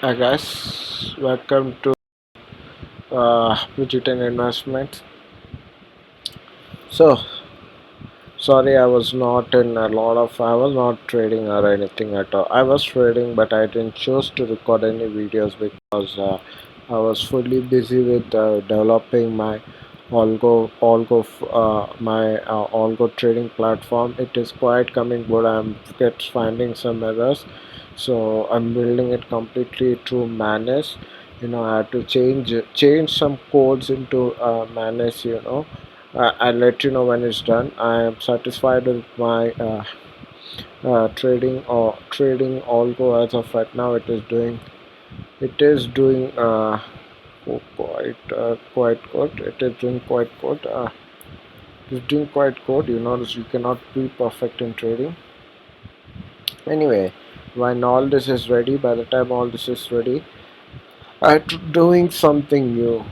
Hi guys, welcome to Digital Investment. So, sorry I was not in a lot of, I was not trading or anything at all. I was trading, but I didn't choose to record any videos because I was fully busy with developing my Algo trading platform. It is quite coming good. I'm get finding some errors, so I'm building it completely through Manage. I had to change some codes into Manage. I'll let you know when it's done. I am satisfied with my trading algo as of right now. It is doing quite good. It is doing quite good. It's doing quite good. You cannot be perfect in trading. Anyway, when all this is ready, by the time all this is ready, doing something new,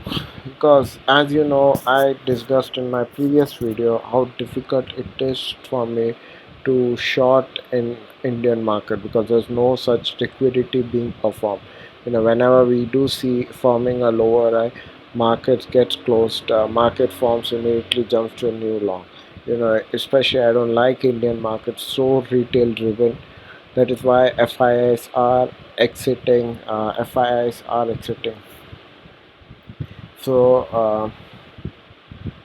because as you know, I discussed in my previous video how difficult it is for me to short in Indian market because there's no such liquidity being performed. Whenever we do see forming a lower high, markets gets closed, market forms immediately jumps to a new long. Especially I don't like Indian markets so retail driven. That is why FIIs are exiting. FIIs are exiting. So,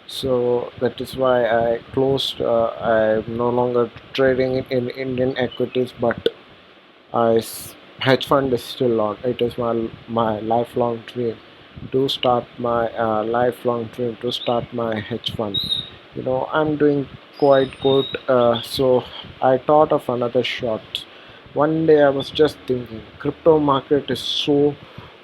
so that is why I closed. I'm no longer trading in Indian equities, but hedge fund is still on. It is my lifelong dream to start my hedge fund. I'm doing quite good. So I thought of another shot. One day I was just thinking, crypto market is so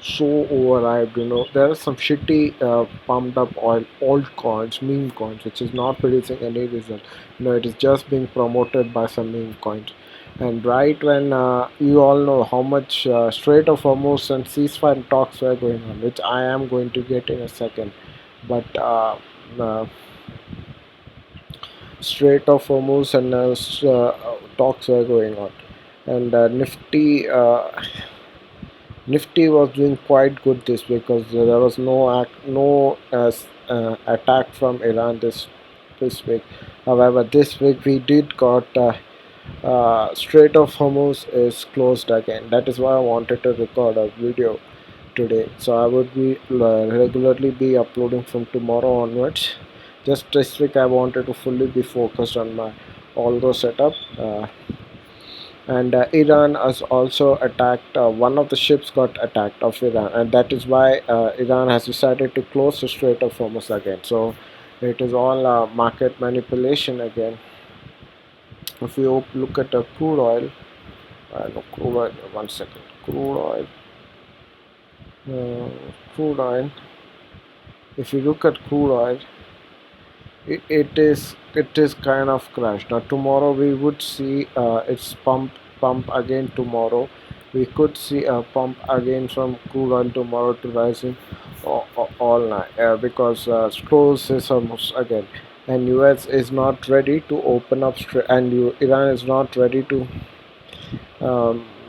overhyped. There are some shitty pumped up oil altcoins, meme coins, which is not producing any result. It is just being promoted by some meme coins. And right when you all know how much Strait of Hormuz and ceasefire talks were going on, which I am going to get in a second, but Strait of Hormuz and talks were going on, and Nifty was doing quite good this week because there was no attack from Iran this week. However, this week we did got Strait of Hormuz is closed again. That is why I wanted to record a video today. So I would be regularly be uploading from tomorrow onwards. Just this week I wanted to fully be focused on my algo setup. And Iran has also attacked. One of the ships got attacked of Iran, and that is why Iran has decided to close the Strait of Hormuz again. So it is all market manipulation again. If you look at crude oil, no, crude oil. One second, uh, crude oil. If you look at crude oil, it is kind of crashed. Now tomorrow we would see its pump again tomorrow. We could see a pump again from crude oil tomorrow to rising all night because close is almost again, and US is not ready to open up and Iran is not ready to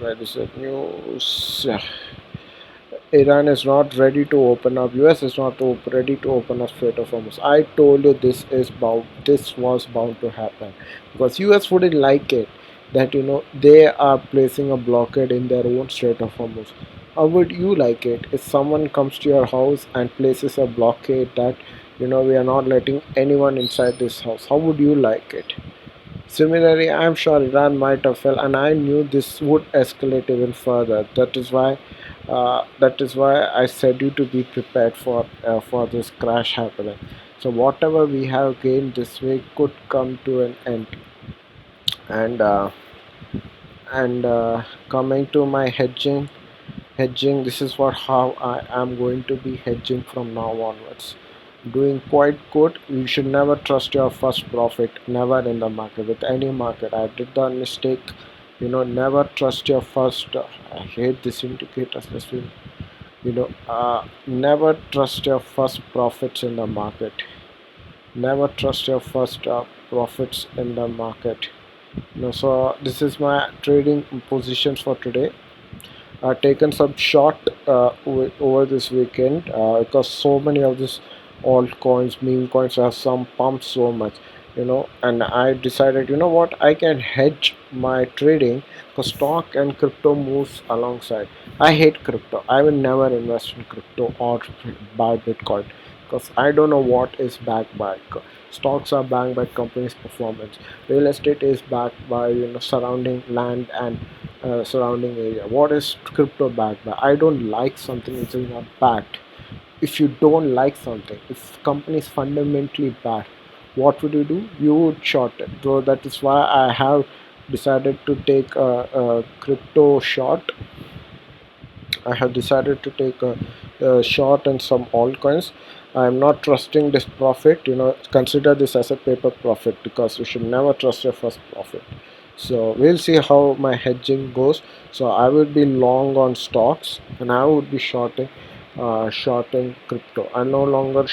where is it news. Yeah. Iran is not ready to open up. US is not ready to open up Strait of Hormuz. I told you this was bound to happen because US wouldn't like it that they are placing a blockade in their own Strait of Hormuz. How would you like it if someone comes to your house and places a blockade that we are not letting anyone inside this house? How would you like it? Similarly, I'm sure Iran might have felt, and I knew this would escalate even further. That is why I said you to be prepared for this crash happening. So whatever we have gained this week could come to an end. And coming to my hedging. This is what how I am going to be hedging from now onwards. Doing quite good. You should never trust your first profit, never in the market, with any market. I did the mistake, never trust your first I hate this indicators this will never trust your first profits in the market. Never trust your first profits in the market. So this is my trading positions for today. taken some short over this weekend because so many of these altcoins, meme coins have some pump so much, and I decided, what, I can hedge my trading because stock and crypto moves alongside. I hate crypto. I will never invest in crypto or buy Bitcoin because I don't know what is backed by. Stocks are backed by companies' performance. Real estate is backed by surrounding land and surrounding area. What is crypto backed by? I don't like something which is not backed. If you don't like something, if company is fundamentally bad, what would you do? You would short it. So that is why I have decided to take a crypto short. I have decided to take a short and some altcoins. I am not trusting this profit. Consider this as a paper profit because you should never trust your first profit. So we'll see how my hedging goes. So I would be long on stocks and I would be shorting crypto. No longer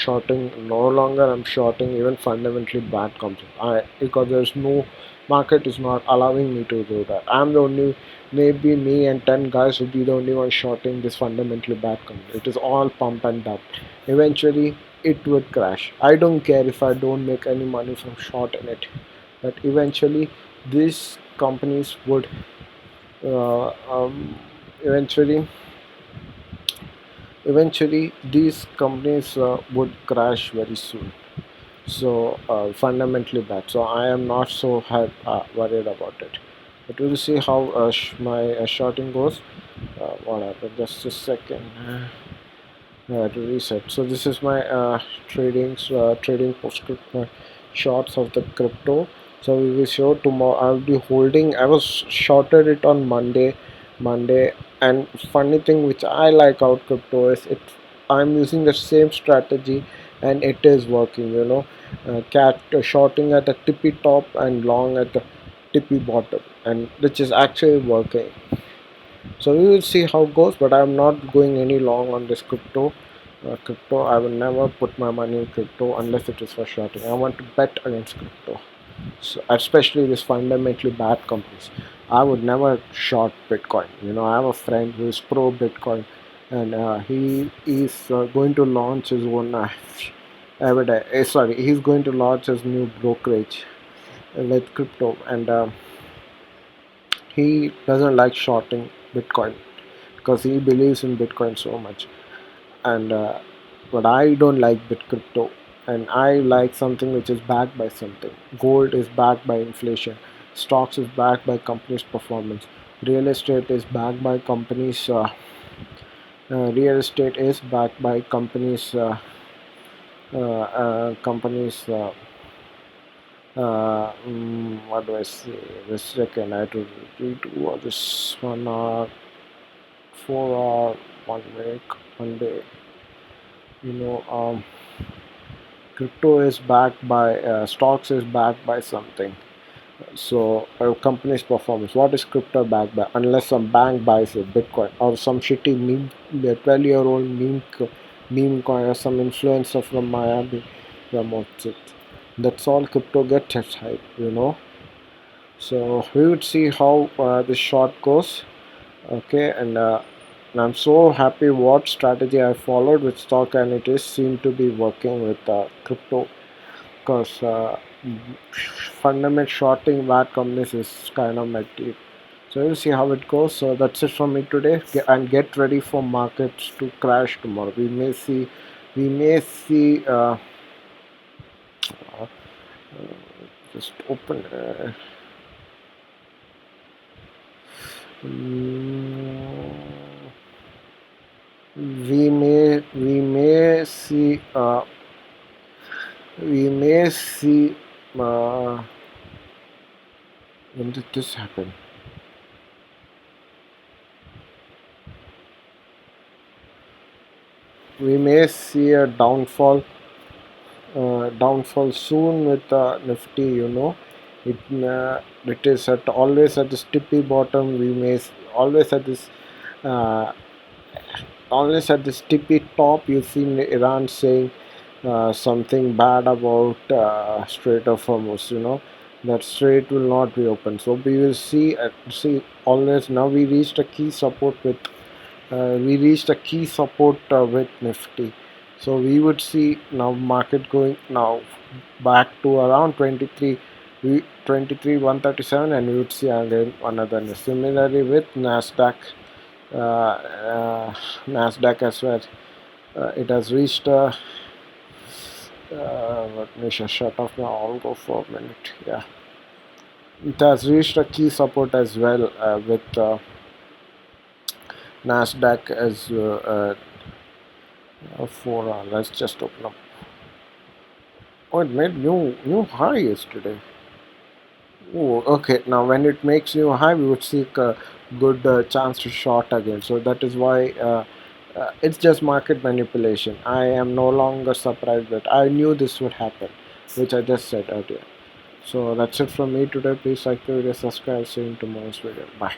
I'm shorting even fundamentally bad companies. Because there's no market is not allowing me to do that. I'm the only, maybe me and 10 guys would be the only one shorting this fundamentally bad company. It is all pump and dump. Eventually it would crash. I don't care if I don't make any money from shorting it, but eventually these companies would uh, um, eventually these companies would crash very soon. So fundamentally bad. So I am not so worried about it, but we'll see how my shorting goes. What happened? Just a second. To reset. So this is my trading postscript, my shorts of the crypto. So we will show tomorrow. I'll be holding. I was shorted it on Monday, and funny thing which I like out crypto is it. I'm using the same strategy, and it is working. Cat shorting at the tippy top and long at the tippy bottom, and which is actually working. So we will see how it goes, but I'm not going any long on this crypto. I will never put my money in crypto unless it is for shorting. I want to bet against crypto, so especially these fundamentally bad companies. I would never short Bitcoin. I have a friend who is pro Bitcoin, and he is going to launch his own. Every day. Sorry, he's going to launch his new brokerage with crypto, and he doesn't like shorting Bitcoin because he believes in Bitcoin so much. And but I don't like bit crypto, and I like something which is backed by something. Gold is backed by inflation. Stocks is backed by companies' performance. Real estate is backed by companies. Real estate is backed by companies. What do I say? This second, I have to read what this 1 hour, 4 hour, 1 week, 1 day. You know, crypto is backed by stocks is backed by something. So a company's performance. What is crypto backed by? Unless some bank buys it, Bitcoin, or some shitty meme, the 12-year-old meme coin, or some influencer from Miami promotes it. That's all crypto gets its hype. So we would see how this short goes. Okay, and I'm so happy what strategy I followed with stock, and it is seem to be working with crypto because fundamental shorting bad companies is kind of my deep. So we'll see how it goes. So that's it from me today, and get ready for markets to crash tomorrow. We may see uh, just open. Mm, we may see uh, when did this happen? We may see a downfall soon with Nifty. It is at always at this tippy bottom. Always at this uh, always at this tippy top. You see Iran saying something bad about Strait of Hormuz. That strait will not be open. So we will see always. Now we reached a key support with we reached a key support with Nifty. So we would see now market going now back to around 23 137, and we would see again another. Similarly with Nasdaq as well. It has reached let me just shut off now. I'll go for a minute. Yeah, it has reached a key support as well with Nasdaq as for let's just open up. Oh, it made new high yesterday. Oh, okay. Now when it makes new high, we would seek a good chance to short again. So that is why it's just market manipulation. I am no longer surprised that I knew this would happen, which I just said earlier. So that's it from me today. Please like the video, subscribe, see you in tomorrow's video. Bye.